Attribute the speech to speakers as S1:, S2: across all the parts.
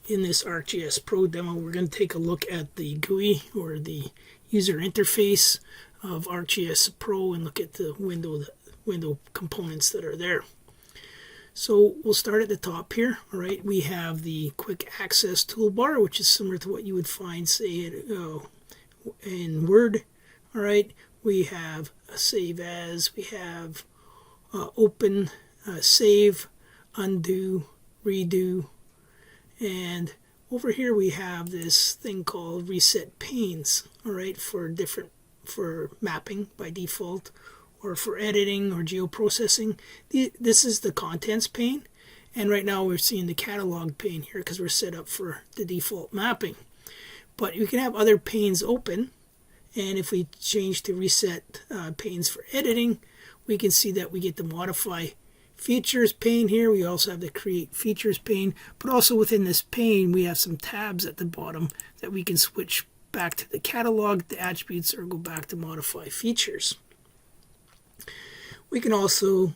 S1: in this ArcGIS Pro demo, we're going to take a look at the GUI, or the user interface of ArcGIS Pro, and look at the window components that are there. So we'll start at the top here. All right, we have the quick access toolbar, which is similar to what you would find, say, in Word. All right, we have a save as, we have open, save, undo, redo, and over here we have this thing called reset panes. All right, for mapping by default, or for editing or geoprocessing. This is the contents pane, and right now we're seeing the catalog pane here because we're set up for the default mapping. But you can have other panes open, and if we change to reset panes for editing, we can see that we get the modify features pane here. We also have the create features pane, but also within this pane we have some tabs at the bottom that we can switch back to the catalog, the attributes, or go back to modify features. We can also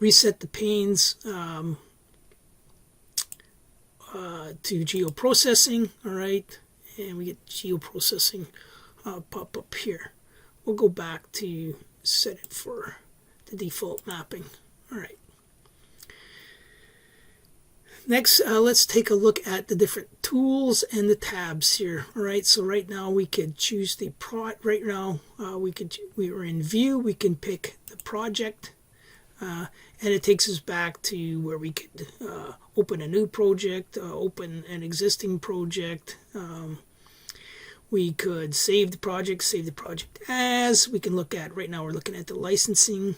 S1: reset the panes to geoprocessing. All right, and we get geoprocessing pop up here. We'll go back to set it for the default mapping. All right. Next, let's take a look at the different tools and the tabs here. All right, so right now we could choose the right now we are in view. We can pick the project, and it takes us back to where we could open a new project, open an existing project. We could save the project as. We can look at, right now we're looking at the licensing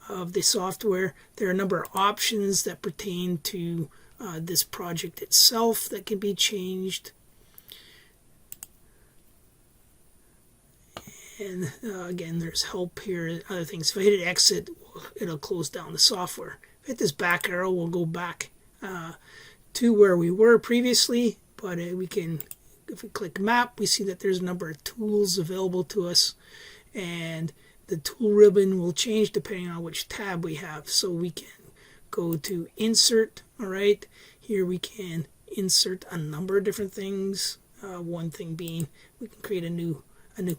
S1: of the software. There are a number of options that pertain to this project itself that can be changed. And again, there's help here, other things. If I hit exit, it'll close down the software. If I hit this back arrow, we'll go back to where we were previously. But we can, if we click map, we see that there's a number of tools available to us, and the tool ribbon will change depending on which tab we have. So we can go to insert. All right, here we can insert a number of different things. One thing being, we can create a new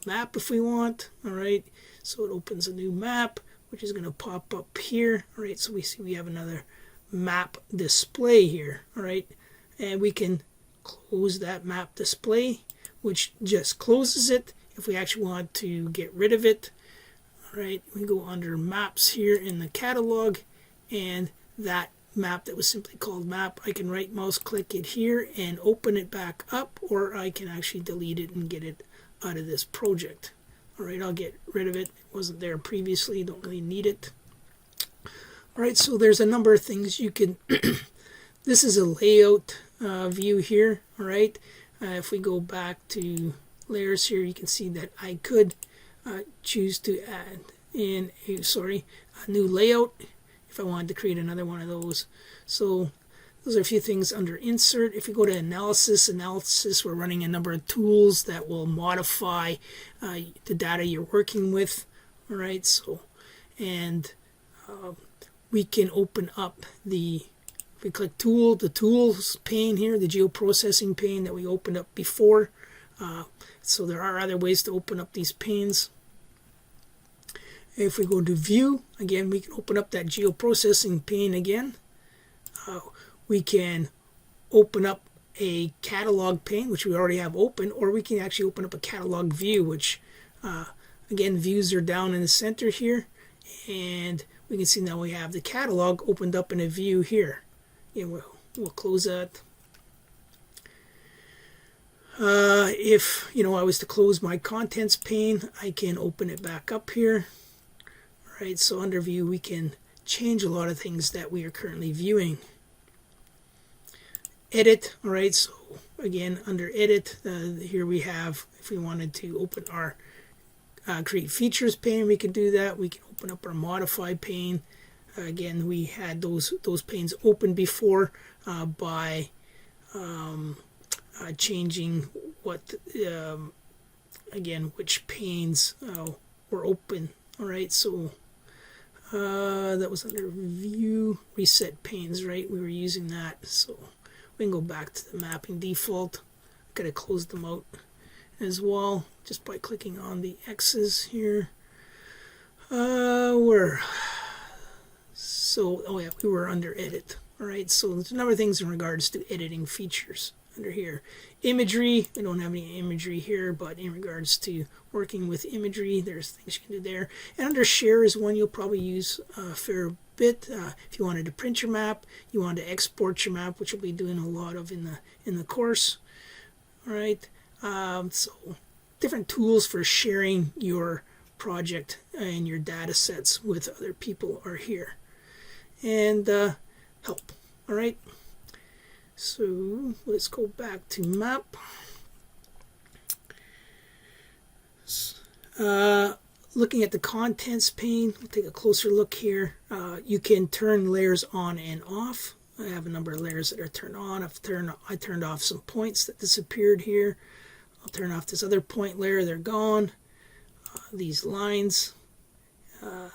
S1: map if we want. All right, so it opens a new map, which is going to pop up here. All right, so we see we have another map display here. All right, and we can close that map display, which just closes it. If we actually want to get rid of it, right, we go under maps here in the catalog, and that map that was simply called map, I can right mouse click it here and open it back up, or I can actually delete it and get it out of this project. All right, I'll get rid of it. It wasn't there previously, don't really need it. All right, so there's a number of things you can this is a layout view here. All right, if we go back to layers here, you can see that I could choose to add in a new layout if I wanted to create another one of those. So those are a few things under insert. If we go to analysis, we're running a number of tools that will modify the data you're working with. All right, so and we can open up if we click tool, the tools pane here, the geoprocessing pane that we opened up before. So there are other ways to open up these panes. If we go to view, again, we can open up that geoprocessing pane again. We can open up a catalog pane, which we already have open, or we can actually open up a catalog view, which again, views are down in the center here, and we can see now we have the catalog opened up in a view here. And we'll close that. If I was to close my contents pane, I can open it back up here. All right, so under view we can change a lot of things that we are currently viewing. Edit. All right, so again, under edit, here we have, if we wanted to open our create features pane, we can do that. We can open up our modify pane. Again, we had those panes open before by changing what again which panes were open. All right, so that was under view reset panes, right? We were using that, so We can go back to the mapping default. I've got to close them out as well just by clicking on the X's here. Oh yeah, we were under edit. All right, so there's a number of things in regards to editing features under here. Imagery, I don't have any imagery here, but in regards to working with imagery, there's things you can do there. And under share is one you'll probably use a fair bit. If you wanted to print your map, you want to export your map, which we'll be doing a lot of in the course. All right, so different tools for sharing your project and your data sets with other people are here. And help. All right, so let's go back to map. Looking at the contents pane, we'll take a closer look here. You can turn layers on and off. I have a number of layers that are turned on. I turned off some points that disappeared here. I'll turn off this other point layer, they're gone. These lines,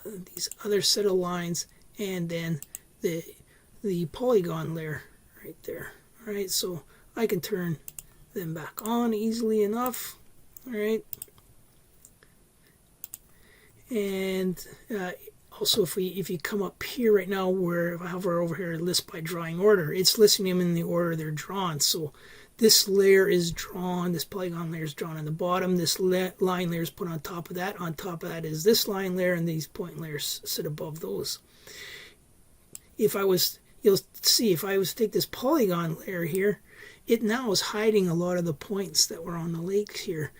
S1: these other set of lines, and then the polygon layer right there. All right, so I can turn them back on easily enough. All right, and also if you come up here right now, where if I hover over here, list by drawing order, it's listing them in the order they're drawn. So this layer is drawn, this polygon layer is drawn on the bottom, this line layer is put on top of that. On top of that is this line layer, and these point layers sit above those. You'll see if I was to take this polygon layer here, it now is hiding a lot of the points that were on the lake here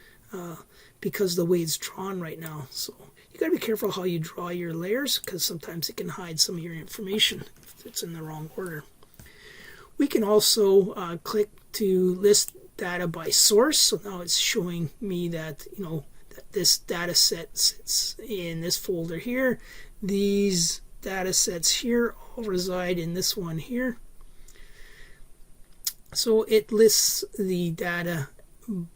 S1: because of the way it's drawn right now. So you got to be careful how you draw your layers, because sometimes it can hide some of your information if it's in the wrong order. We can also click to list data by source. So now it's showing me that that this data set sits in this folder here. These data sets here all reside in this one here. So it lists the data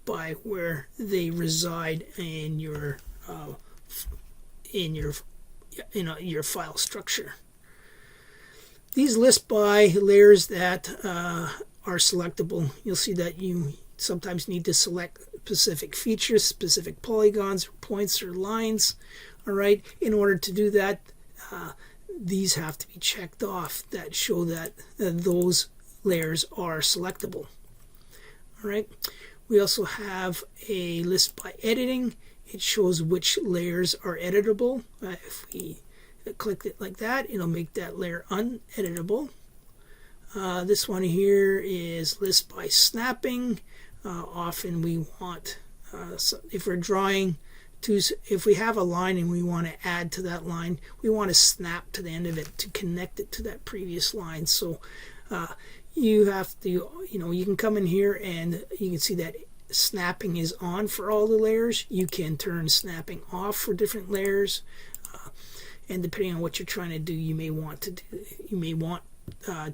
S1: by where they reside in your file structure. These list by layers that are selectable. You'll see that you sometimes need to select specific features, specific polygons, or points, or lines. All right, in order to do that, these have to be checked off that show that those layers are selectable. All right, we also have a list by editing. It shows which layers are editable. If we click it like that, it'll make that layer uneditable. This one here is list by snapping. Often we want, if we're drawing, if we have a line and we want to add to that line, we want to snap to the end of it to connect it to that previous line. So you have to, you can come in here and you can see that snapping is on for all the layers. You can turn snapping off for different layers, and depending on what you're trying to do, you may want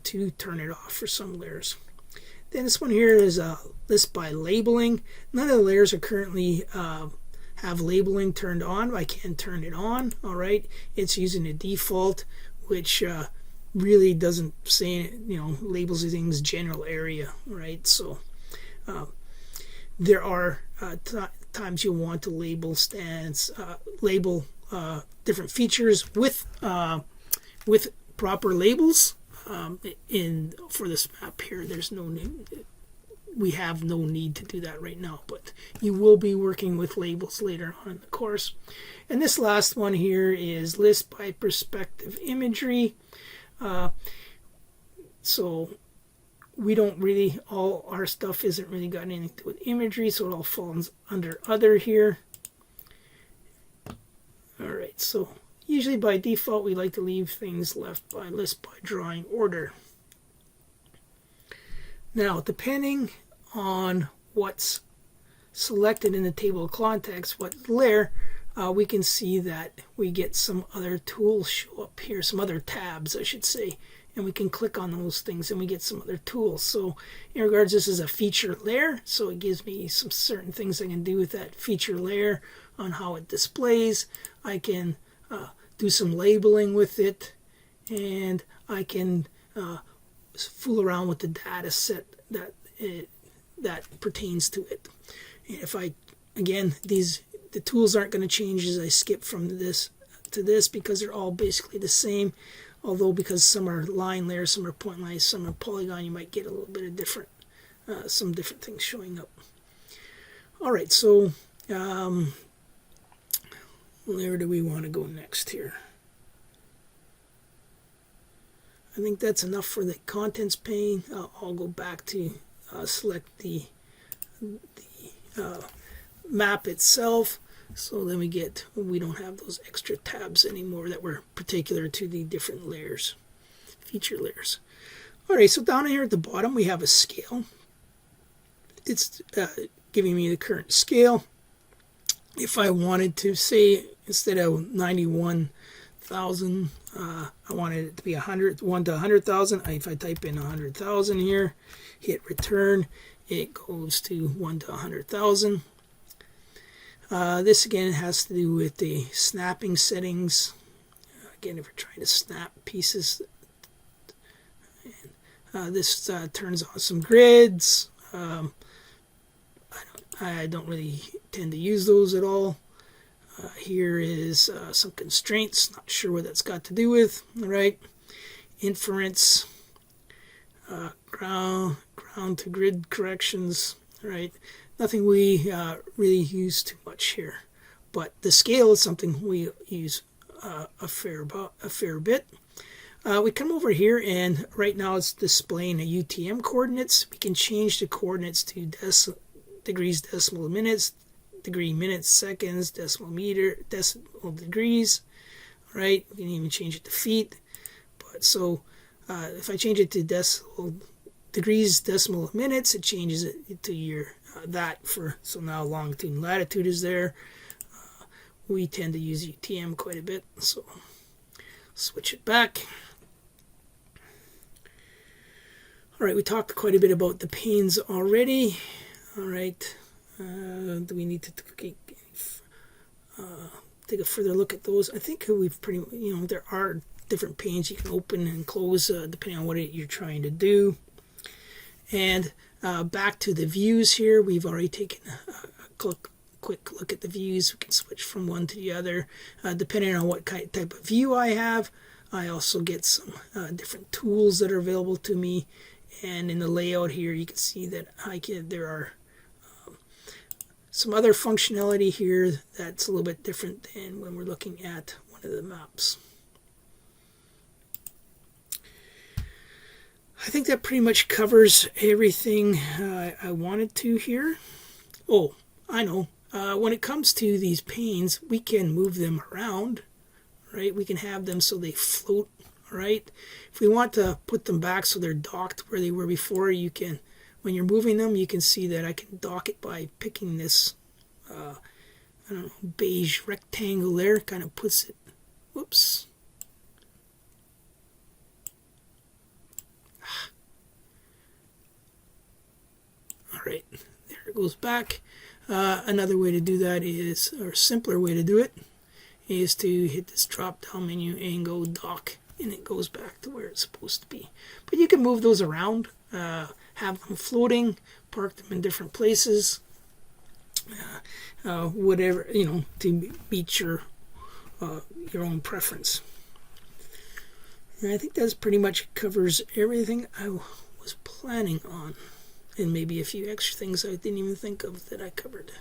S1: to turn it off for some layers. Then this one here is a list by labeling. None of the layers are currently have labeling turned on. I can turn it on. All right, it's using a default, which really doesn't say, labels things general area, right? So there are times you want to label different features with proper labels. For this map here, there's no need. We have no need to do that right now, but you will be working with labels later on in the course. And this last one here is list by perspective imagery. So we don't really, all our stuff isn't really got anything to do with imagery, so it all falls under other here. All right, so usually by default we like to leave things left by list by drawing order. Now, depending on what's selected in the table of contents, what layer, we can see that we get some other tools show up here, some other tabs I should say, and we can click on those things and we get some other tools. So in regards, this is a feature layer, so it gives me some certain things I can do with that feature layer on how it displays. I can do some labeling with it, and I can fool around with the data set that pertains to it. And if I, again, the tools aren't going to change as I skip from this to this, because they're all basically the same. Although because some are line layers, some are point lines, some are polygon, you might get a little bit of different, some different things showing up. All right, so where do we want to go next here? I think that's enough for the contents pane. I'll go back to select the map itself. So then we don't have those extra tabs anymore that were particular to the different layers, feature layers. All right, so down here at the bottom we have a scale. It's giving me the current scale. If I wanted to say, instead of 91,000, I wanted it to be 1 to 100,000. If I type in 100,000 here, hit return, it goes to 1 to 100,000. This again has to do with the snapping settings. Again, if we're trying to snap pieces, this turns on some grids. I don't really tend to use those at all. Here is some constraints. Not sure what that's got to do with. All right, inference, ground to grid corrections. All right. Nothing we really use too much here, but the scale is something we use a fair bit. We come over here, and right now it's displaying the UTM coordinates. We can change the coordinates to degrees, decimal minutes, degree minutes, seconds, decimal meter, decimal degrees. Right? We can even change it to feet. But so if I change it to decimal degrees, decimal minutes, it changes it to your so now longitude and latitude is there. We tend to use UTM quite a bit, so switch it back. All right, we talked quite a bit about the panes already. All right, do we need to take a further look at those? I think we've there are different panes you can open and close depending on what you're trying to do. And back to the views here, we've already taken a quick look at the views. We can switch from one to the other depending on what type of view I have. I also get some different tools that are available to me, and in the layout here you can see that there are some other functionality here that's a little bit different than when we're looking at one of the maps. I think that pretty much covers everything I wanted to here. Oh, I know. When it comes to these panes, we can move them around, right? We can have them so they float, right? If we want to put them back so they're docked where they were before, you can, when you're moving them, you can see that I can dock it by picking this, I don't know, beige rectangle there. Kind of puts it, whoops. Right, there it goes back. Another way to do that is, or simpler way to do it, is to hit this drop down menu and go dock, and it goes back to where it's supposed to be. But you can move those around, have them floating, park them in different places, whatever, to meet your own preference. And I think that pretty much covers everything I was planning on. And maybe a few extra things I didn't even think of that I covered.